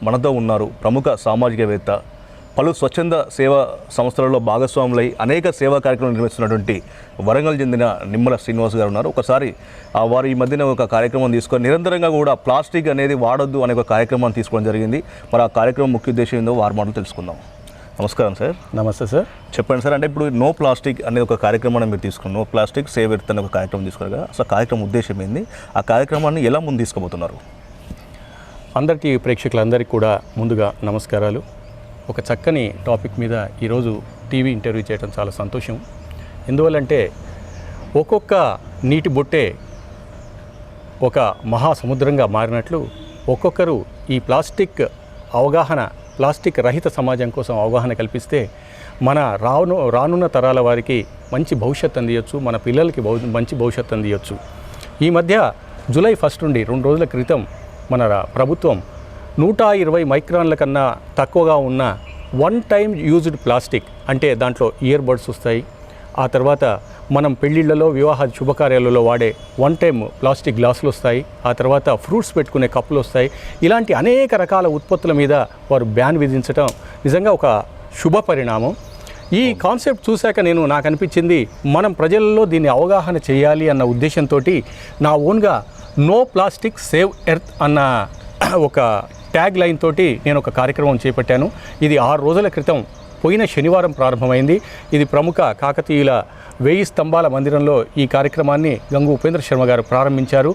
మనతో ఉన్నారు ప్రముఖ సామాజికవేత్త, పలు స్వచ్ఛంద సేవా సంస్థలలో భాగస్వాములై అనేక సేవా కార్యక్రమాలు నిర్వహిస్తున్నటువంటి వరంగల్ చెందిన నిమ్మల శ్రీనివాస్ గారు ఉన్నారు. ఒకసారి వారు ఈ మధ్యన ఒక కార్యక్రమం తీసుకొని నిరంతరంగా కూడా ప్లాస్టిక్ అనేది వాడొద్దు అనే ఒక కార్యక్రమాన్ని తీసుకోవడం జరిగింది. మరి ఆ కార్యక్రమం ముఖ్య ఉద్దేశం ఏందో వారి మాటలు తెలుసుకుందాం. నమస్కారం సార్. నమస్తే సార్. చెప్పండి సార్, అంటే ఇప్పుడు నో ప్లాస్టిక్ అనేది ఒక కార్యక్రమాన్ని మీరు తీసుకున్నారు, నో ప్లాస్టిక్ సేవ్ ఎర్త్ అనే ఒక కార్యక్రమం తీసుకున్నారు కదా, అసలు కార్యక్రమం ఉద్దేశం ఏంది, ఆ కార్యక్రమాన్ని ఎలా ముందు తీసుకుపోతున్నారు? అందరికీ ప్రేక్షకులందరికీ కూడా ముందుగా నమస్కారాలు. ఒక చక్కని టాపిక్ మీద ఈరోజు టీవీ ఇంటర్వ్యూ చేయడం చాలా సంతోషం. ఎందువల్లంటే ఒక్కొక్క నీటి బొట్టే ఒక మహాసముద్రంగా మారినట్లు ఒక్కొక్కరు ఈ ప్లాస్టిక్ రహిత సమాజం కోసం అవగాహన కల్పిస్తే మన రానున్న తరాల వారికి మంచి భవిష్యత్తు అందియచ్చు, మన పిల్లలకి మంచి భవిష్యత్తు అందియచ్చు. ఈ మధ్య జూలై 1 నుండి 2 రోజుల క్రితం మన ప్రభుత్వం 120 మైక్రాన్ల కన్నా తక్కువగా ఉన్న వన్ టైం యూజ్డ్ ప్లాస్టిక్, అంటే దాంట్లో ఇయర్ బడ్స్ వస్తాయి, ఆ తర్వాత మనం పెళ్ళిళ్ళలో వివాహ శుభకార్యాలలో వాడే వన్ టైం ప్లాస్టిక్ గ్లాసులు వస్తాయి, ఆ తర్వాత ఫ్రూట్స్ పెట్టుకునే కప్పులు వస్తాయి. ఇలాంటి అనేక రకాల ఉత్పత్తుల మీద వారు బ్యాన్ విధించడం నిజంగా ఒక శుభ పరిణామం. ఈ కాన్సెప్ట్ చూశాక నాకు అనిపించింది, మనం ప్రజలలో దీన్ని అవగాహన చేయాలి అన్న ఉద్దేశంతో నా ఓన్గా నో ప్లాస్టిక్ సేవ్ ఎర్త్ అన్న ఒక ట్యాగ్ లైన్ తోటి నేను ఒక కార్యక్రమం చేపట్టాను. ఇది 6 రోజుల క్రితం పోయిన శనివారం ప్రారంభమైంది. ఇది ప్రముఖ కాకతీయుల 1000 స్తంభాల మందిరంలో ఈ కార్యక్రమాన్ని గంగు ఉపేంద్ర శర్మ గారు ప్రారంభించారు.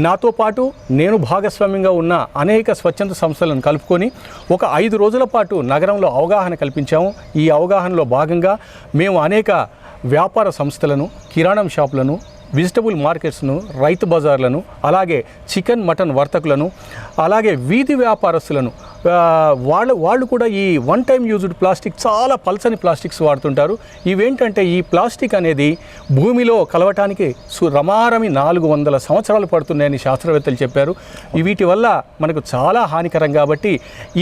నాతో పాటు నేను భాగస్వామ్యంగా ఉన్న అనేక స్వచ్ఛంద సంస్థలను కలుపుకొని ఒక 5 రోజుల పాటు నగరంలో అవగాహన కల్పించాము. ఈ అవగాహనలో భాగంగా మేము అనేక వ్యాపార సంస్థలను, కిరాణం షాపులను, వెజిటబుల్ మార్కెట్స్ను, రైతు బజార్లను, అలాగే చికెన్ మటన్ వర్తకులను, అలాగే వీధి వ్యాపారస్తులను, వాళ్ళు కూడా ఈ వన్ టైం యూజ్డ్ ప్లాస్టిక్, చాలా పల్చని ప్లాస్టిక్స్ వాడుతుంటారు. ఇవేంటంటే ఈ ప్లాస్టిక్ అనేది భూమిలో కలవటానికి రమారమి 400 సంవత్సరాలు పడుతున్నాయని శాస్త్రవేత్తలు చెప్పారు. వీటి వల్ల మనకు చాలా హానికరం. కాబట్టి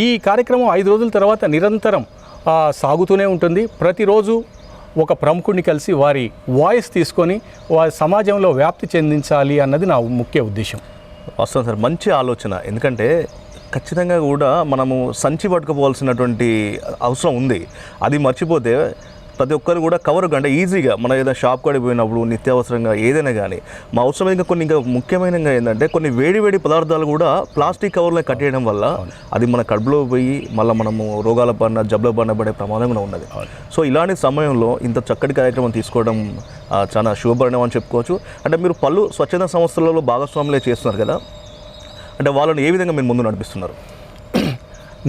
ఈ కార్యక్రమం 5 రోజుల తర్వాత నిరంతరం సాగుతూనే ఉంటుంది. ప్రతిరోజు ఒక ప్రముఖుడిని కలిసి వారి వాయిస్ తీసుకొని వారి సమాజంలో వ్యాప్తి చెందించాలి అన్నది నా ముఖ్య ఉద్దేశం. వస్తుంది సార్, మంచి ఆలోచన. ఎందుకంటే ఖచ్చితంగా కూడా మనము సంచి పట్టుకుపోవాల్సినటువంటి అవసరం ఉంది. అది మర్చిపోతే ప్రతి ఒక్కరు కూడా కవర్, అంటే ఈజీగా మనం ఏదైనా షాప్ కాడికి పోయినప్పుడు నిత్యావసరంగా ఏదైనా కానీ మా అవసరం ఇంకా ముఖ్యమైనగా ఏంటంటే కొన్ని వేడి పదార్థాలు కూడా ప్లాస్టిక్ కవర్లో కట్టేయడం వల్ల అది మన కడుపులో పోయి మళ్ళీ మనము రోగాల పడిన జబ్బుల పడిన పడే ప్రమాదం కూడా ఉన్నది. సో ఇలాంటి సమయంలో ఇంత చక్కటి కార్యక్రమం తీసుకోవడం చాలా శుభపరిణామం అని చెప్పుకోవచ్చు. అంటే మీరు పలు స్వచ్ఛంద సంస్థలలో భాగస్వాములే చేస్తున్నారు కదా, అంటే వాళ్ళని ఏ విధంగా మీరు ముందు నడిపిస్తున్నారు?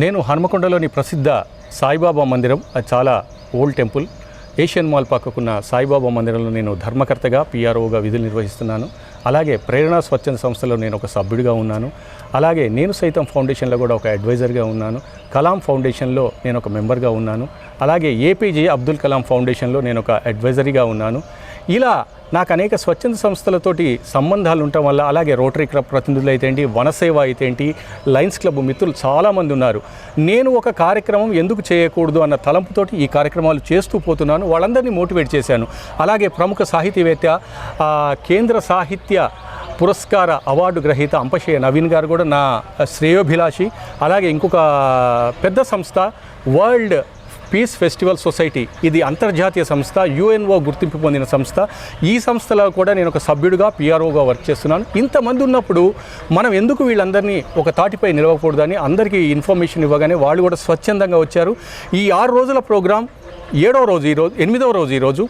నేను హనుమకొండలోని ప్రసిద్ధ సాయిబాబా మందిరం, అది చాలా ఓల్డ్ టెంపుల్, ఏషియన్ మాల్ పక్కకున్న సాయిబాబా మందిరంలో నేను ధర్మకర్తగా, పిఆర్ఓగా విధులు నిర్వహిస్తున్నాను. అలాగే ప్రేరణ స్వచ్ఛంద సంస్థలో నేను ఒక సభ్యుడిగా ఉన్నాను. అలాగే నేను సైతం ఫౌండేషన్లో కూడా ఒక అడ్వైజర్గా ఉన్నాను. కలాం ఫౌండేషన్లో నేను ఒక మెంబర్గా ఉన్నాను. అలాగే ఏపీజే అబ్దుల్ కలాం ఫౌండేషన్లో నేను ఒక అడ్వైజరీగా ఉన్నాను. ఇలా నాకు అనేక స్వచ్ఛంద సంస్థలతోటి సంబంధాలు ఉండటం వల్ల, అలాగే రోటరీ క్లబ్ ప్రతినిధులు అయితే ఏంటి, వనసేవ అయితే ఏంటి, లయన్స్ క్లబ్ మిత్రులు చాలామంది ఉన్నారు. నేను ఒక కార్యక్రమం ఎందుకు చేయకూడదు అన్న తలంపుతోటి ఈ కార్యక్రమాలు చేస్తూ పోతున్నాను. వాళ్ళందరినీ మోటివేట్ చేశాను. అలాగే ప్రముఖ సాహితీవేత్త, కేంద్ర సాహిత్య పురస్కార అవార్డు గ్రహీత అంపశయ్య నవీన్ గారు కూడా నా శ్రేయోభిలాషి. అలాగే ఇంకొక పెద్ద సంస్థ వరల్డ్ పీస్ ఫెస్టివల్ సొసైటీ, ఇది అంతర్జాతీయ సంస్థ, యుఎన్ఓ గుర్తింపు పొందిన సంస్థ. ఈ సంస్థలో కూడా నేను ఒక సభ్యుడిగా, పిఆర్ఓగా వర్క్ చేస్తున్నాను. ఇంతమంది ఉన్నప్పుడు మనం ఎందుకు వీళ్ళందరినీ ఒక తాటిపై నిలవకూడదని అందరికీ ఇన్ఫర్మేషన్ ఇవ్వగానే వాళ్ళు కూడా స్వచ్ఛందంగా వచ్చారు. ఈ 6 రోజుల ప్రోగ్రాం 7వ రోజు ఈరోజు, 8వ రోజు ఈరోజు.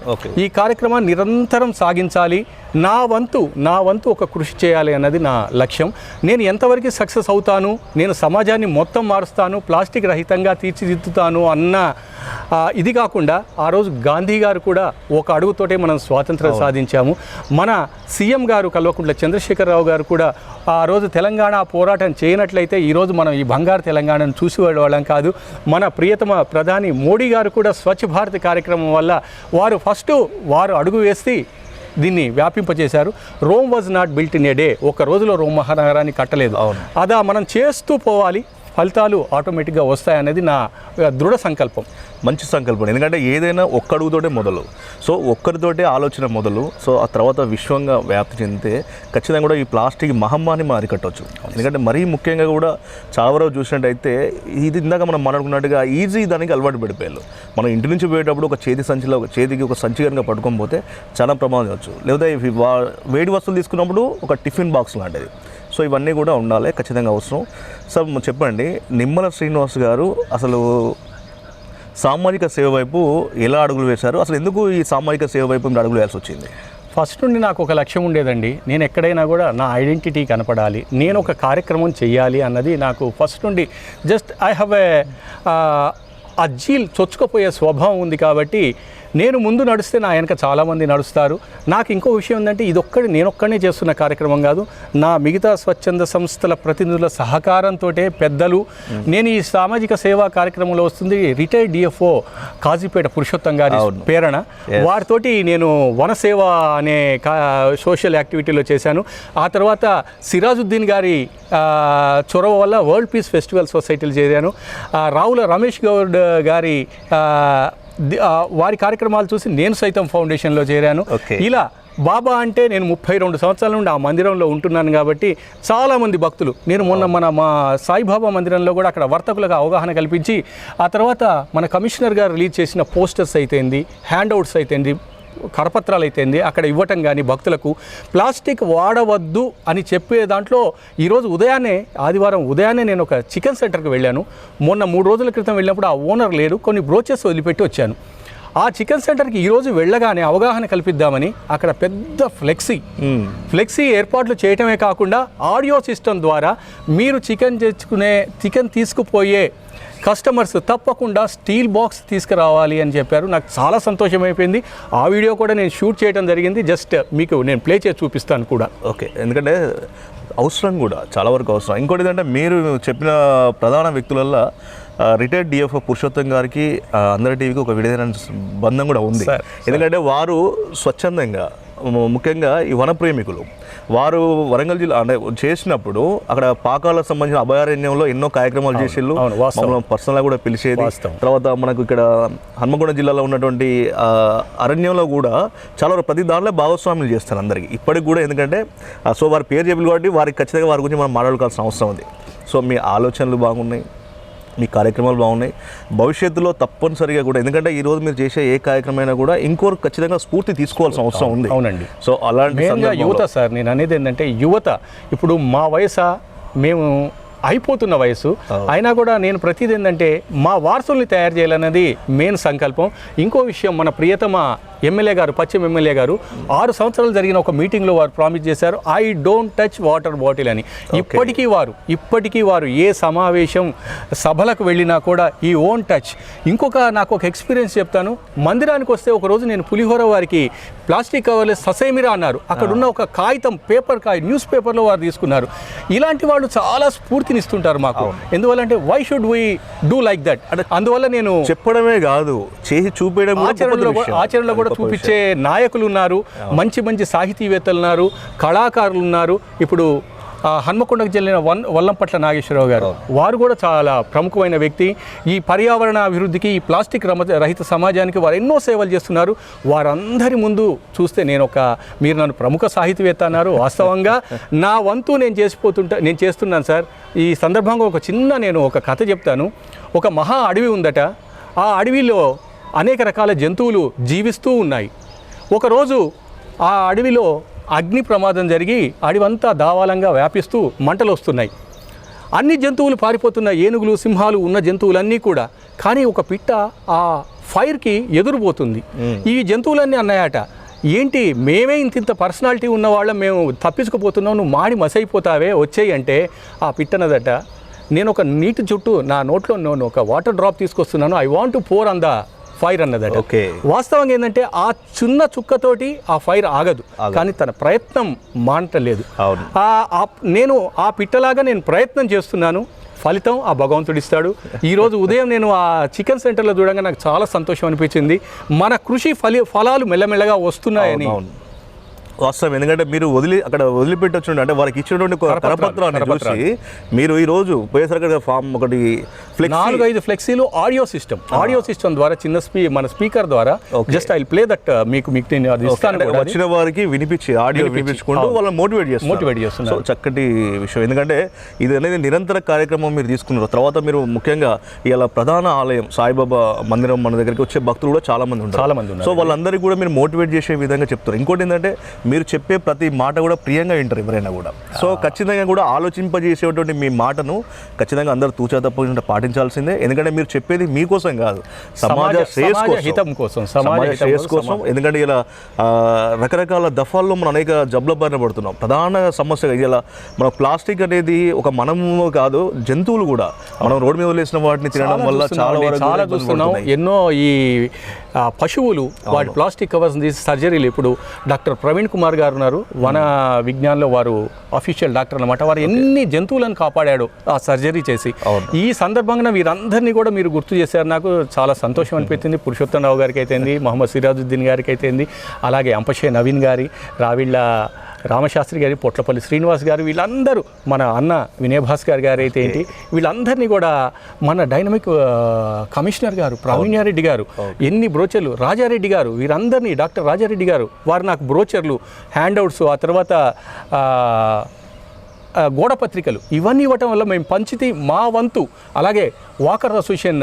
ఈ కార్యక్రమాన్ని నిరంతరం సాగించాలి. నా వంతు ఒక కృషి చేయాలి అన్నది నా లక్ష్యం. నేను ఎంతవరకు సక్సెస్ అవుతాను, నేను సమాజాన్ని మొత్తం మారుస్తాను, ప్లాస్టిక్ రహితంగా తీర్చిదిద్దుతాను అన్న ఇది కాకుండా, ఆ రోజు గాంధీ గారు కూడా ఒక అడుగుతోటే మనం స్వాతంత్రం సాధించాము. మన సీఎం గారు కల్వకుంట్ల చంద్రశేఖరరావు గారు కూడా ఆ రోజు తెలంగాణ పోరాటం చేయనట్లయితే ఈరోజు మనం ఈ బంగారు తెలంగాణను చూసి వాళ్ళం కాదు. మన ప్రియతమ ప్రధాని మోడీ గారు కూడా స్వచ్ఛ భారత్ కార్యక్రమం వల్ల వారు అడుగు వేసి దీన్ని వ్యాపింపచేశారు. Rome was not built in a day. ఒక రోజులో రోమ్ మహానగరాన్ని కట్టలేదు. అదా మనం చేస్తూ పోవాలి. ఫలితాలు ఆటోమేటిక్గా వస్తాయనేది నా దృఢ సంకల్పం. మంచి సంకల్పం. ఎందుకంటే ఏదైనా ఒక్కడుగుతోటే మొదలు. సో ఒక్కరితోటే ఆలోచన మొదలు. సో ఆ తర్వాత విశ్వంగా వ్యాప్తి చెందితే ఖచ్చితంగా కూడా ఈ ప్లాస్టిక్ మహమ్మారిని మనం అరికట్టవచ్చు. ఎందుకంటే మరీ ముఖ్యంగా కూడా చాలా వరకు చూసినట్టయితే ఇది ఇందాక మనం మాట్లాడుకున్నట్టుగా ఈజీ దానికి అలవాటు పడిపోయారు. మనం ఇంటి నుంచి పోయేటప్పుడు ఒక చేతికి ఒక సంచి కనుక పట్టుకొని పోతే చాలా ప్రమాదం వచ్చు. లేదా వేడి వస్తువులు తీసుకున్నప్పుడు ఒక టిఫిన్ బాక్స్ లాంటిది. సో ఇవన్నీ కూడా ఉండాలి, ఖచ్చితంగా అవసరం. సార్ చెప్పండి, నిమ్మల శ్రీనివాస్ గారు అసలు సామాజిక సేవ వైపు ఎలా అడుగులు వేశారు? అసలు ఎందుకు ఈ సామాజిక సేవ వైపు మీరు అడుగులు వేయాల్సి వచ్చింది? ఫస్ట్ నుండి నాకు ఒక లక్ష్యం ఉండేదండి. నేను ఎక్కడైనా కూడా నా ఐడెంటిటీ కనపడాలి, నేను ఒక కార్యక్రమం చేయాలి అన్నది నాకు ఫస్ట్ నుండి. జస్ట్ ఐ హ్యావ్ ఆ జీల్ చొచ్చుకుపోయే స్వభావం ఉంది కాబట్టి నేను ముందు నడిస్తే నా వెనక చాలామంది నడుస్తారు. నాకు ఇంకో విషయం ఏంటంటే నేను ఒక్కడే చేస్తున్న కార్యక్రమం కాదు, నా మిగతా స్వచ్ఛంద సంస్థల ప్రతినిధుల సహకారంతో పెద్దలు, నేను ఈ సామాజిక సేవా కార్యక్రమంలో వస్తుంది రిటైర్డ్ డిఎఫ్ఓ కాజీపేట పురుషోత్తం గారి ప్రేరణ. వారితోటి నేను వనసేవ అనే సోషల్ యాక్టివిటీలో చేశాను. ఆ తర్వాత సిరాజుద్దీన్ గారి చొరవ వల్ల వరల్డ్ పీస్ ఫెస్టివల్ సొసైటీలు చేశాను. రావుల రమేష్ గౌడ్ గారి వారి కార్యక్రమాలు చూసి నేను సైతం ఫౌండేషన్లో చేరాను. ఇలా బాబా అంటే నేను 32 సంవత్సరాల నుండి ఆ మందిరంలో ఉంటున్నాను కాబట్టి చాలామంది భక్తులు, నేను మొన్న మా సాయిబాబా మందిరంలో కూడా అక్కడ వర్తకులకు అవగాహన కల్పించి, ఆ తర్వాత మన కమిషనర్ గారు రిలీజ్ చేసిన పోస్టర్స్ అయితేంది, హ్యాండ్అవుట్స్ అయితేంది, కరపత్రాలు అయితేంది అక్కడ ఇవ్వటం కానీ, భక్తులకు ప్లాస్టిక్ వాడవద్దు అని చెప్పే దాంట్లో ఈరోజు ఆదివారం ఉదయాన్నే నేను ఒక చికెన్ సెంటర్కి వెళ్ళాను. మొన్న 3 రోజుల క్రితం వెళ్ళినప్పుడు ఆ ఓనర్ లేడు, కొన్ని బ్రోచెస్ వదిలిపెట్టి వచ్చాను. ఆ చికెన్ సెంటర్కి ఈరోజు వెళ్ళగానే అవగాహన కల్పిద్దామని అక్కడ పెద్ద ఫ్లెక్సీ ఏర్పాట్లు చేయటమే కాకుండా ఆడియో సిస్టమ్ ద్వారా మీరు చికెన్ తీసుకుపోయే కస్టమర్స్ తప్పకుండా స్టీల్ బాక్స్ తీసుకురావాలి అని చెప్పారు. నాకు చాలా సంతోషమైపోయింది. ఆ వీడియో కూడా నేను షూట్ చేయడం జరిగింది. జస్ట్ మీకు నేను ప్లే చేసి చూపిస్తాను కూడా. ఓకే, ఎందుకంటే అవసరం కూడా చాలా వరకు అవసరం. ఇంకోటి ఏంటంటే మీరు చెప్పిన ప్రధాన వ్యక్తులల్లో రిటైర్డ్ డిఎఫ్ఓ పురుషోత్తం గారికి అందరి టీవీకి ఒక విడదైన బంధం కూడా ఉంది. ఎందుకంటే వారు స్వచ్ఛందంగా, ముఖ్యంగా ఈ వనప్రేమికులు, వారు వరంగల్ జిల్లా అంటే చేసినప్పుడు అక్కడ పాకాలకు సంబంధించిన అభయారణ్యంలో ఎన్నో కార్యక్రమాలు చేసేళ్ళు, మమ్మల్ని పర్సనల్గా కూడా పిలిచేది. తర్వాత మనకు ఇక్కడ హన్మకొండ జిల్లాలో ఉన్నటువంటి అరణ్యంలో కూడా చాలా ప్రతి దానిలో భాగస్వామ్యం చేస్తారు అందరికీ ఇప్పటికి కూడా. ఎందుకంటే సో వారి పేరు చెప్పారు కాబట్టి వారికి ఖచ్చితంగా వారి గురించి మనం మాట్లాడుకోవాల్సిన అవసరం ఉంది. సో మీ ఆలోచనలు బాగున్నాయి, మీ కార్యక్రమాలు బాగున్నాయి. భవిష్యత్తులో తప్పనిసరిగా కూడా, ఎందుకంటే ఈరోజు మీరు చేసే ఏ కార్యక్రమైనా కూడా ఇంకోరు ఖచ్చితంగా స్ఫూర్తి తీసుకోవాల్సిన అవసరం ఉంది. అవునండి. సో అలాంటి యువత సార్, నేను అనేది ఏంటంటే యువత ఇప్పుడు మా వయసు మేము అయిపోతున్న వయసు అయినా కూడా నేను ప్రతిదీ ఏంటంటే మా వారసుల్ని తయారు చేయాలన్నది మెయిన్ సంకల్పం. ఇంకో విషయం, మన ప్రియతమ ఎమ్మెల్యే గారు, పశ్చిమ ఎమ్మెల్యే గారు 6 సంవత్సరాలు జరిగిన ఒక మీటింగ్లో వారు ప్రామిస్ చేశారు, I don't touch water bottle అని. ఇప్పటికీ వారు ఏ సమావేశం సభలకు వెళ్ళినా కూడా ఈ ఓన్ టచ్. నాకు ఒక ఎక్స్పీరియన్స్ చెప్తాను. మందిరానికి వస్తే ఒకరోజు నేను పులిహోర వారికి ప్లాస్టిక్ కవర్లు ససేమిరా అన్నారు. అక్కడ ఉన్న ఒక కాగితం న్యూస్ పేపర్లో వారు తీసుకున్నారు. ఇలాంటి వాళ్ళు చాలా స్ఫూర్తినిస్తుంటారు మాకు. ఎందువల్లంటే why should we do like that? అందువల్ల నేను చెప్పడమే కాదు, చేసి చూపేయడం, ఆచరణలో కూడా చూపించే నాయకులు ఉన్నారు, మంచి సాహితీవేత్తలు ఉన్నారు, కళాకారులు ఉన్నారు. ఇప్పుడు హన్మకొండకు చెల్లిన వల్లంపట్ల నాగేశ్వరరావు గారు, వారు కూడా చాలా ప్రముఖమైన వ్యక్తి. ఈ పర్యావరణ అభివృద్ధికి, ఈ ప్లాస్టిక్ రహిత సమాజానికి వారు ఎన్నో సేవలు చేస్తున్నారు. వారందరి ముందు చూస్తే మీరు నన్ను ప్రముఖ సాహితీవేత్త అన్నారు. వాస్తవంగా నా వంతు నేను చేస్తున్నాను సార్. ఈ సందర్భంగా నేను ఒక కథ చెప్తాను. ఒక మహా అడవి ఉందట. ఆ అడవిలో అనేక రకాల జంతువులు జీవిస్తూ ఉన్నాయి. ఒకరోజు ఆ అడవిలో అగ్ని ప్రమాదం జరిగి అడవంతా దావాలంగా వ్యాపిస్తూ మంటలు వస్తున్నాయి. అన్ని జంతువులు పారిపోతున్నాయి, ఏనుగులు, సింహాలు ఉన్న జంతువులన్నీ కూడా. కానీ ఒక పిట్ట ఆ ఫైర్కి ఎదురుపోతుంది. ఈ జంతువులన్నీ అన్నాయట, ఏంటి మేమే ఇంత పర్సనాలిటీ ఉన్నవాళ్ళం, మేము తప్పించుకుపోతున్నాం, నువ్వు మాడి మసైపోతావే, వచ్చేయి అంటే ఆ పిట్టనదట, నేను ఒక నీటి చుట్టూ నా నోట్లో నేను ఒక వాటర్ డ్రాప్ తీసుకొస్తున్నాను, I want to pour on the fire అన్నదట. వాస్తవంగా ఏంటంటే ఆ చిన్న చుక్కతోటి ఆ ఫైర్ ఆగదు, కానీ తన ప్రయత్నం మానటలేదు. నేను ఆ పిట్టలాగా నేను ప్రయత్నం చేస్తున్నాను, ఫలితం ఆ భగవంతుడిస్తాడు. ఈరోజు ఉదయం నేను ఆ చికెన్ సెంటర్లో చూడగా నాకు చాలా సంతోషం అనిపించింది. మన కృషి ఫలాలు మెల్లమెల్లగా వస్తున్నాయని. వాస్తవం. ఎందుకంటే మీరు అక్కడ వదిలిపెట్టి వచ్చిన అంటే వారికి ఇచ్చినటువంటి కరపత్రాన్ని చూసి మీరు ఈ రోజు పోయేసరికి ఫామ్ ఒకటి 4-5 ఫ్లెక్సీలు ఆడియో సిస్టమ్ ద్వారా చిన్న మన స్పీకర్ ద్వారా జస్ట్ ఐ ప్లే దట్ మీకు నేను అది ఇస్తాను. వచ్చిన వారికి ఆడియో వినిపించుకుంటూ వాళ్ళని మోటివేట్ చేస్తున్నారు. సో చక్కటి విషయం. ఎందుకంటే ఇది అనేది నిరంతర కార్యక్రమం మీరు తీసుకున్నారు. తర్వాత మీరు ముఖ్యంగా ఇలా ప్రధాన ఆలయం సాయిబాబా మందిరం మన దగ్గరికి వచ్చే భక్తులు కూడా చాలా మంది ఉంటారు. సో వాళ్ళందరికీ కూడా మీరు మోటివేట్ చేసే విధంగా చెప్తారు. ఇంకోటి ఏంటంటే మీరు చెప్పే ప్రతి మాట కూడా ప్రియంగా వింటారు ఎవరైనా కూడా. సో ఖచ్చితంగా కూడా ఆలోచింపజేసేటువంటి మీ మాటను ఖచ్చితంగా అందరూ తూచా తప్పకుండా పాటించాల్సిందే. ఎందుకంటే మీరు చెప్పేది మీకోసం కాదు, సమాజ హితం కోసం. ఎందుకంటే ఇలా రకరకాల దఫాల్లో మనం అనేక జబ్బుల బారిన పడుతున్నాం. ప్రధాన సమస్య ఇలా మన ప్లాస్టిక్ అనేది ఒక మనము కాదు, జంతువులు కూడా మనం రోడ్డు మీద వదిలేసిన వాటిని తినడం వల్ల చాలా చూస్తున్నాం. ఎన్నో ఈ పశువులు వాటి ప్లాస్టిక్ కవర్స్ తీసి సర్జరీలు, ఇప్పుడు డాక్టర్ ప్రవీణ్ కుమార్ గారు ఉన్నారు, వన విజ్ఞానంలో వారు అఫీషియల్ డాక్టర్ అనమాట. వారు ఎన్ని జంతువులను కాపాడాడు ఆ సర్జరీ చేసి. ఈ సందర్భంగా వీరందరినీ కూడా మీరు గుర్తు చేశారు. నాకు చాలా సంతోషం అనిపించింది. పురుషోత్తమరావు గారికి అయితేంది, మహమ్మద్ సిరాజుద్దీన్ గారికి అయితేంది, అలాగే అంపశే నవీన్ గారి, రావిళ్ళ రామశాస్త్రి గారి, పొట్లపల్లి శ్రీనివాస్ గారు, వీళ్ళందరూ మన అన్న వినయభాస్కర్ గారు అయితే ఏంటి, వీళ్ళందరినీ కూడా మన డైనమిక్ కమిషనర్ గారు ప్రావీణ్యారెడ్డి గారు, ఎన్ని బ్రోచర్లు, రాజారెడ్డి గారు, వీరందరినీ, డాక్టర్ రాజారెడ్డి గారు, వారు నాకు బ్రోచర్లు, హ్యాండ్అవుట్స్, ఆ తర్వాత గోడపత్రికలు ఇవన్నీ ఇవ్వటం వల్ల మేము పంచితి మా వంతు. అలాగే వాకర్ అసోసియేషన్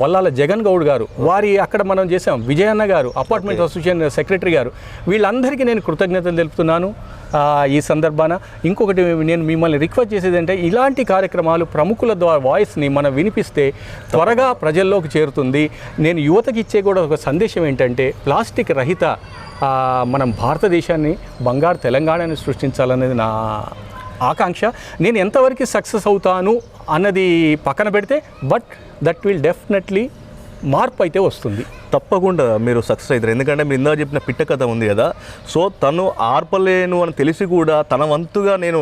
వల్లాల జగన్ గౌడ్ గారు, వారి అక్కడ మనం చేసాం, విజయన్న గారు అపార్ట్మెంట్ అసోసియేషన్ సెక్రటరీ గారు, వీళ్ళందరికీ నేను కృతజ్ఞతలు తెలుపుతున్నాను ఈ సందర్భాన. ఇంకొకటి నేను మిమ్మల్ని రిక్వెస్ట్ చేసేది అంటే ఇలాంటి కార్యక్రమాలు ప్రముఖుల ద్వారా వాయిస్ని మనం వినిపిస్తే త్వరగా ప్రజల్లోకి చేరుతుంది. నేను యువతకి ఇచ్చే కూడా ఒక సందేశం ఏంటంటే ప్లాస్టిక్ రహిత మనం భారతదేశాన్ని, బంగారు తెలంగాణని సృష్టించాలనేది నా ఆకాంక్ష. నేను ఎంతవరకు సక్సెస్ అవుతాను అన్నది పక్కన పెడితే, బట్ దట్ విల్ డెఫినెట్లీ మార్పు అయితే వస్తుంది. తప్పకుండా మీరు సక్సెస్ అవుతారు. ఎందుకంటే మీరు ఇందాక చెప్పిన పిట్ట కథ ఉంది కదా, సో తను ఆర్పలేను అని తెలిసి కూడా తన వంతుగా నేను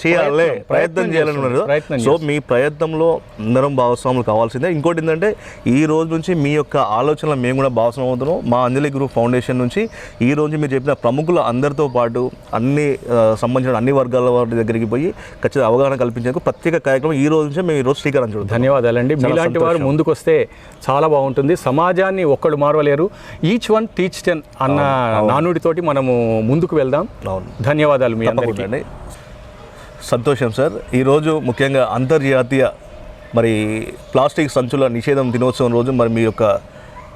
చేయాలి, ప్రయత్నం చేయాలని ఉన్నారు. సో మీ ప్రయత్నంలో అందరం భాగస్వాములు కావాల్సిందే. ఇంకోటి ఏంటంటే ఈ రోజు నుంచి మీ యొక్క ఆలోచనలు మేము కూడా భాగస్వామ్యం అవుతున్నాం. మా అంజలి గ్రూప్ ఫౌండేషన్ నుంచి ఈ రోజు మీరు చెప్పిన ప్రముఖుల అందరితో పాటు అన్ని సంబంధించిన అన్ని వర్గాల వారి దగ్గరికి పోయి ఖచ్చితంగా అవగాహన కల్పించేందుకు ప్రత్యేక కార్యక్రమం ఈ రోజు నుంచే మేము ఈరోజు శ్రీకారం చుడతాం. ధన్యవాదాలండి. మీలాంటి వారు ముందుకు వస్తే చాలా బాగుంటుంది. సమాజాన్ని ఒక్కడు మారవలేరు, ఈచ్ వన్ టీచ్ 10 అన్న నానుడితోటి మనము ముందుకు వెళ్దాం. ధన్యవాదాలు మీ అందరికీ. సంతోషం సార్. ఈరోజు ముఖ్యంగా అంతర్జాతీయ ప్లాస్టిక్ సంచుల నిషేధం దినోత్సవం రోజు మీ యొక్క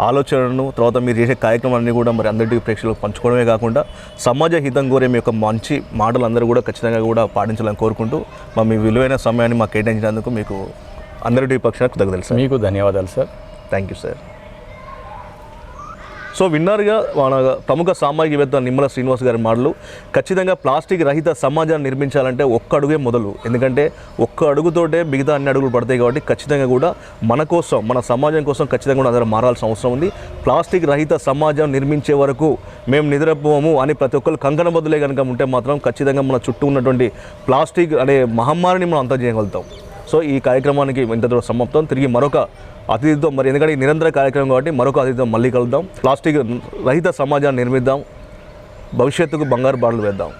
ఆలోచనను, తర్వాత మీరు చేసే కార్యక్రమాన్ని కూడా అందరికీ ప్రేక్షకులకు పంచుకోవడమే కాకుండా సమాజ హితం కోరే మీ యొక్క మంచి మాటలు అందరూ కూడా ఖచ్చితంగా కూడా పాటించాలని కోరుకుంటూ మీ విలువైన సమయాన్ని మాకు కేటాయించినందుకు మీకు అందరి పక్షాన కృతజ్ఞతలు సార్. మీకు ధన్యవాదాలు sir. Thank you sir. So విన్నారుగా మన ప్రముఖ సామాజికవేత్త నిమ్మల శ్రీనివాస్ గారి మాటలు. ఖచ్చితంగా ప్లాస్టిక్ రహిత సమాజాన్ని నిర్మించాలంటే ఒక్క అడుగే మొదలు. ఎందుకంటే ఒక్క అడుగుతోటే మిగతా అన్ని అడుగులు పడతాయి. కాబట్టి ఖచ్చితంగా కూడా మన కోసం, మన సమాజం కోసం ఖచ్చితంగా కూడా అందరూ మారాల్సిన అవసరం ఉంది. ప్లాస్టిక్ రహిత సమాజం నిర్మించే వరకు మేము నిద్రపోము అని ప్రతి ఒక్కరు కంకణబద్దులే కనుక ఉంటే మాత్రం ఖచ్చితంగా మన చుట్టూ ఉన్నటువంటి ప్లాస్టిక్ అనే మహమ్మారిని మనం అంతం చేయగలుగుతాం. సో ఈ కార్యక్రమానికి ఇంతతో సమాప్తం. తిరిగి మరొక అతిథితో ఎందుకంటే నిరంతర కార్యక్రమం కాబట్టి మరొక అతిథితో మళ్ళీ కలుద్దాం. ప్లాస్టిక్ రహిత సమాజాన్ని నిర్మిద్దాం, భవిష్యత్తుకు బంగారు బాటలు వేద్దాం.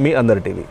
మీ అందరి టీవీ.